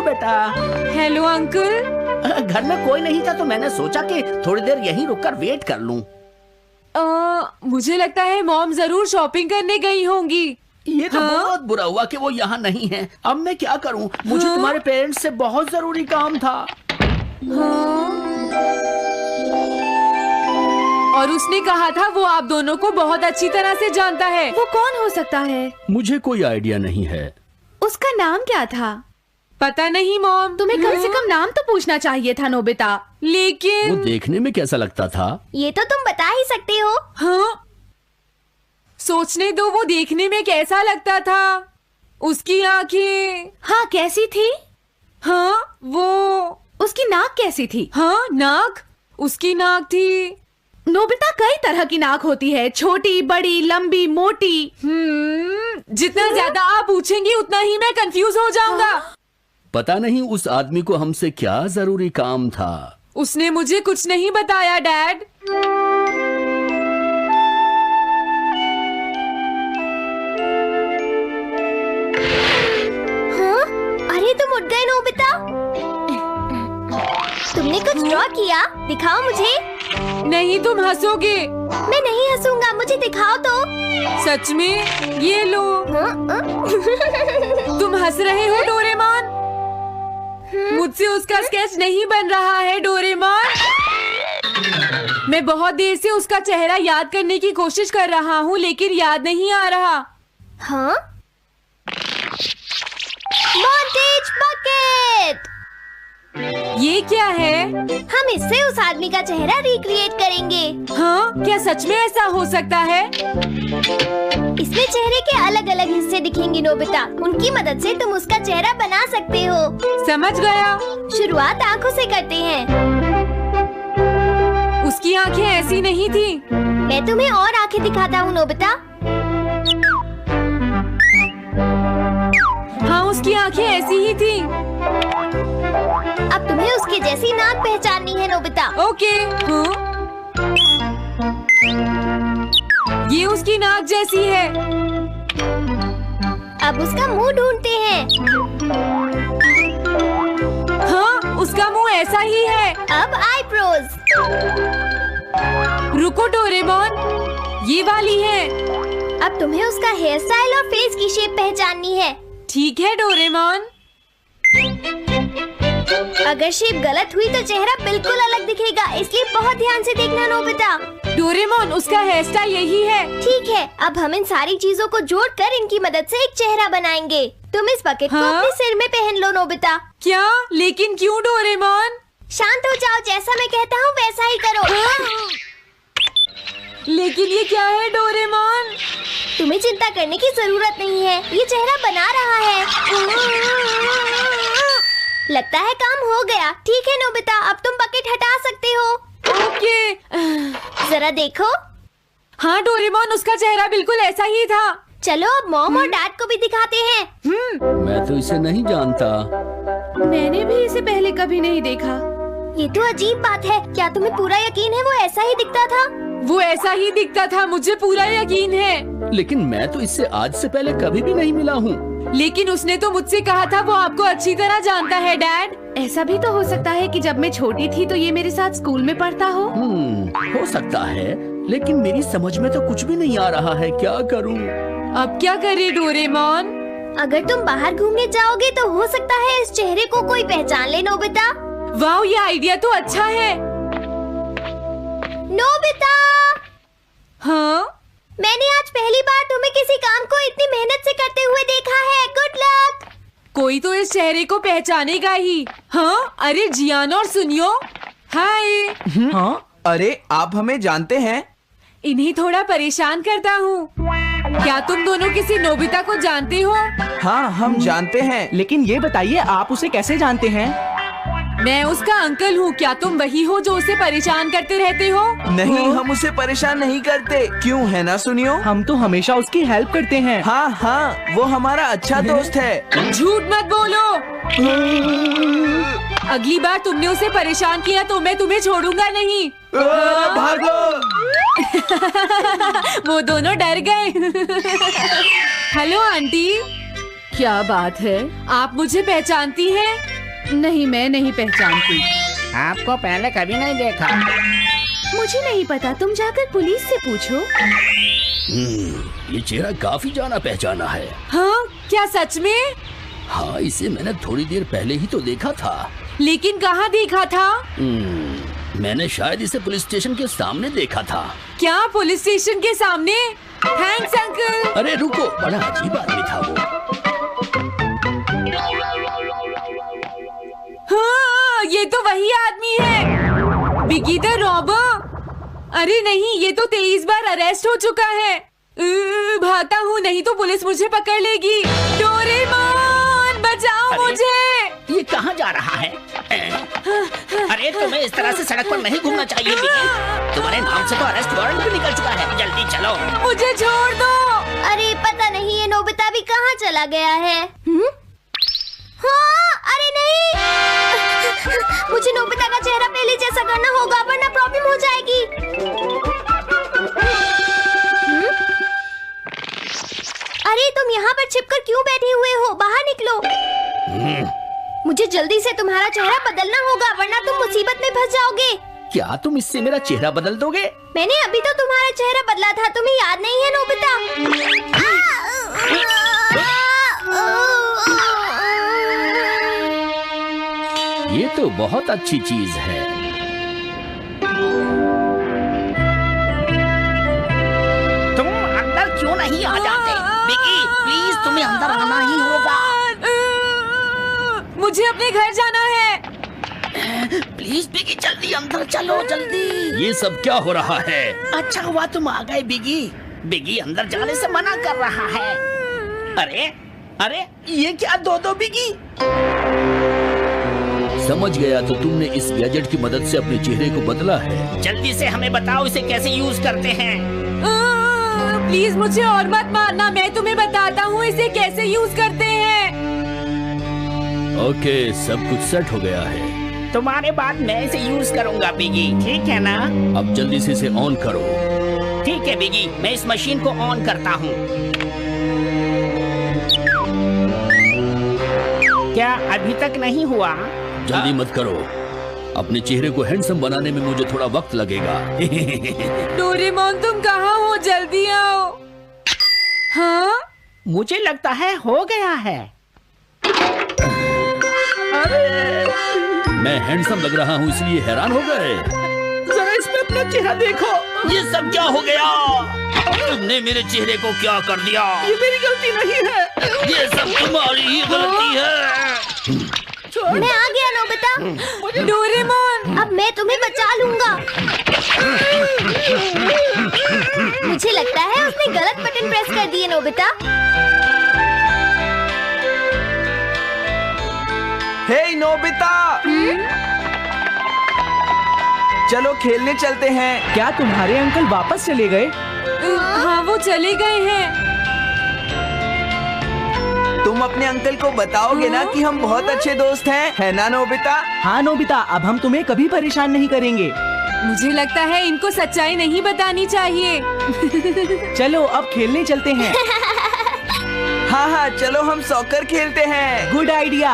बेटा। Hello uncle. घर में कोई नहीं था तो मैंने सोचा कि थोड़ी देर यहीं रुककर वेट कर लूं। मुझे लगता है मॉम जरूर शॉपिंग करने गई होंगी। ये तो बहुत बुरा हुआ कि वो यहाँ नहीं है। अब मैं क्या करूं? मुझे तुम्हारे पेरेंट्स से बहुत जरूरी काम था। और उसने कहा था वो आप दोनों को बहुत अच्छी तरह से जानता है। वो कौन हो सकता है? मुझे कोई आइडिया नहीं है। उसका नाम क्या था? पता नहीं मॉम। तुम्हें कम से कम नाम तो पूछना चाहिए था नोबिता। लेकिन वो देखने में कैसा लगता था? ये तो तुम बता ही सकते हो। हाँ, सोचने दो वो देखने में कैसा लगता था। उसकी आंखें। हाँ, कैसी थी? हाँ, वो उसकी नाक कैसी थी? हाँ, नाक। उसकी नाक थी। नोबिता, कई तरह की नाक होती है, छोटी, बड़ी, लंबी, मोटी। जितना ज्यादा आप पूछेंगी उतना ही मैं कंफ्यूज हो जाऊंगा। पता नहीं उस आदमी को हमसे क्या जरूरी काम था। उसने मुझे कुछ नहीं बताया डैड। हाँ? अरे तुम उठ गए नोबिता। तुमने कुछ ड्रॉ किया? दिखाओ मुझे। नहीं, तुम हंसोगे। मैं नहीं हंसूंगा, मुझे दिखाओ तो। सच में? ये लो। तुम हंस रहे हो डोरेमोन? मुझसे उसका स्केच नहीं बन रहा है डोरेमोन। मैं बहुत देर से उसका चेहरा याद करने की कोशिश कर रहा हूँ लेकिन याद नहीं आ रहा। हाँ? Montage bucket. ये क्या है? हम इससे उस आदमी का चेहरा रिक्रिएट करेंगे। हाँ, क्या सच में ऐसा हो सकता है? इसमें चेहरे के अलग अलग हिस्से दिखेंगे नोबिता। उनकी मदद से तुम उसका चेहरा बना सकते हो। समझ गया। शुरुआत आँखों से करते हैं। उसकी आंखें ऐसी नहीं थी। मैं तुम्हें और आंखें दिखाता हूँ नोबिता। हाँ, उसकी आंखें ऐसी ही थी। अब तुम्हें उसकी जैसी नाक पहचाननी है नोबिता। ओके। हाँ? ये उसकी नाक जैसी है। अब उसका मुंह ढूंढते हैं। हाँ, उसका मुंह ऐसा ही है। अब आईब्रोज। रुको डोरेमोन, ये वाली है। अब तुम्हें उसका हेयर स्टाइल और फेस की शेप पहचाननी है। ठीक है डोरेमोन। अगर शेप गलत हुई तो चेहरा बिल्कुल अलग दिखेगा, इसलिए बहुत ध्यान से देखना नोबिता। डोरेमोन, उसका हेयर स्टाइल यही है। ठीक है, अब हम इन सारी चीजों को जोड़कर इनकी मदद से एक चेहरा बनाएंगे। तुम इस बकेट को अपने सिर में पहन लो नोबिता। क्या? लेकिन क्यों डोरेमोन? शांत हो जाओ, जैसा मैं कहता हूँ वैसा ही करो। लेकिन ये क्या है डोरेमोन? तुम्हें चिंता करने की जरूरत नहीं है, ये चेहरा बना रहा है। लगता है काम हो गया। ठीक है नोबिता, अब तुम बकेट हटा सकते हो। ओके। जरा देखो। हाँ डोरेमोन, उसका चेहरा बिल्कुल ऐसा ही था। चलो अब मॉम और डैड को भी दिखाते हैं। मैं तो इसे नहीं जानता। मैंने भी इसे पहले कभी नहीं देखा। ये तो अजीब बात है। क्या तुम्हें पूरा यकीन है वो ऐसा ही दिखता था? वो ऐसा ही दिखता था, मुझे पूरा यकीन है। लेकिन मैं तो इससे आज से पहले कभी भी नहीं मिला हूँ। लेकिन उसने तो मुझसे कहा था वो आपको अच्छी तरह जानता है डैड। ऐसा भी तो हो सकता है कि जब मैं छोटी थी तो ये मेरे साथ स्कूल में पढ़ता हो। हो सकता है, लेकिन मेरी समझ में तो कुछ भी नहीं आ रहा है। क्या करूँ? अब क्या करे डोरेमोन? अगर तुम बाहर घूमने जाओगे तो हो सकता है इस चेहरे को कोई पहचान ले नोबिता। वाह, ये आइडिया तो अच्छा है। नोबिता! हाँ? मैंने आज पहली बार तुम्हें किसी काम को इतनी मेहनत से करते हुए देखा है। Good luck. कोई तो इस चेहरे को पहचानेगा ही। हाँ? अरे जियान और सुनियो। हाय। हाँ? अरे आप हमें जानते हैं? इन्हें थोड़ा परेशान करता हूँ। क्या तुम दोनों किसी नोबिता को जानते हो? हाँ, हम जानते हैं, लेकिन ये बताइए आप उसे कैसे जानते हैं? मैं उसका अंकल हूँ। क्या तुम वही हो जो उसे परेशान करते रहते हो? नहीं, हम उसे परेशान नहीं करते। क्यों, है ना सुनियो? हम तो हमेशा उसकी हेल्प करते हैं। हाँ हाँ, वो हमारा अच्छा दोस्त है। झूठ मत बोलो। अगली बार तुमने उसे परेशान किया तो मैं तुम्हें छोड़ूंगा नहीं। भागो। वो दोनों डर गए। Hello aunty. क्या बात है? आप मुझे पहचानती हैं? नहीं, मैं नहीं पहचानती। आपको पहले कभी नहीं देखा। मुझे नहीं पता, तुम जाकर पुलिस से पूछो। ये चेहरा काफी जाना पहचाना है। हाँ, क्या सच में? हाँ, इसे मैंने थोड़ी देर पहले ही तो देखा था। लेकिन कहाँ देखा था? मैंने शायद इसे पुलिस स्टेशन के सामने देखा था। क्या पुलिस स्टेशन के सामने? Thanks uncle. अरे रुको, बड़ा अजीब आदमी था वो। हाँ, ये तो वही आदमी है, बिगी द रॉबर। अरे नहीं, ये तो 23 बार अरेस्ट हो चुका है। भागता हूँ, नहीं तो पुलिस मुझे पकड़ लेगी। डोरेमोन, बचाओ मुझे। ये कहाँ जा रहा है? अरे तुम्हें इस तरह से सड़क पर नहीं घूमना चाहिए बिगी। तुम्हारे नाम से तो अरेस्ट वारंट भी निकल चुका है। जल्दी चलो। मुझे छोड़ दो। अरे पता नहीं ये नोबिता भी कहाँ चला गया है। हाँ, अरे नहीं, मुझे नोबिता का चेहरा पहले जैसा करना होगा वरना प्रॉब्लम हो जाएगी। अरे तुम यहाँ पर छिपकर क्यों बैठे हुए हो? बाहर निकलो। मुझे जल्दी से तुम्हारा चेहरा बदलना होगा वरना तुम मुसीबत में फंस जाओगे। क्या तुम इससे मेरा चेहरा बदल दोगे? मैंने अभी तो तुम्हारा चेहरा बदला था, तुम्हें याद नहीं है नोबिता? ये तो बहुत अच्छी चीज है। तुम अंदर क्यों नहीं आ जाते? बिगी, प्लीज तुम्हें अंदर आना ही होगा। मुझे अपने घर जाना है। प्लीज बिगी, जल्दी अंदर चलो, जल्दी। ये सब क्या हो रहा है? अच्छा हुआ तुम आ गए बिगी। बिगी अंदर जाने से मना कर रहा है। अरे अरे, ये क्या दो बिगी? समझ गया, तो तुमने इस गैजेट की मदद से अपने चेहरे को बदला है। जल्दी से हमें बताओ इसे कैसे यूज करते हैं। प्लीज मुझे और मत मारना, मैं तुम्हें बताता हूँ इसे कैसे यूज करते हैं। ओके, सब कुछ सेट हो गया है। तुम्हारे बाद मैं इसे यूज करूंगा बिगी, ठीक है ना? अब जल्दी से इसे ऑन करो। ठीक है बिगी, मैं इस मशीन को ऑन करता हूँ। क्या अभी तक नहीं हुआ? जल्दी मत करो, अपने चेहरे को हैंडसम बनाने में मुझे थोड़ा वक्त लगेगा। डोरेमोन, तुम कहाँ हो? जल्दी आओ। हाँ, मुझे लगता है हो गया है। मैं हैंडसम लग रहा हूँ इसलिए हैरान हो गए। जरा इसमें अपना चेहरा देखो। ये सब क्या हो गया? तुमने मेरे चेहरे को क्या कर दिया? ये मेरी गलती नहीं है, ये सब तुम्हारी ही गलती है। मैं आ गया नोबिता। डोरेमोन, अब मैं तुम्हें बचा लूंगा। मुझे लगता है उसने गलत बटन प्रेस कर दिए नोबिता। हे नोबिता, चलो खेलने चलते हैं। क्या तुम्हारे अंकल वापस चले गए? हाँ, वो चले गए हैं। तुम अपने अंकल को बताओगे ना कि हम बहुत अच्छे दोस्त हैं, है ना नोबिता? हाँ नोबिता, अब हम तुम्हें कभी परेशान नहीं करेंगे। मुझे लगता है इनको सच्चाई नहीं बतानी चाहिए। चलो अब खेलने चलते हैं। हाँ हाँ, चलो हम सॉकर खेलते हैं। Good idea.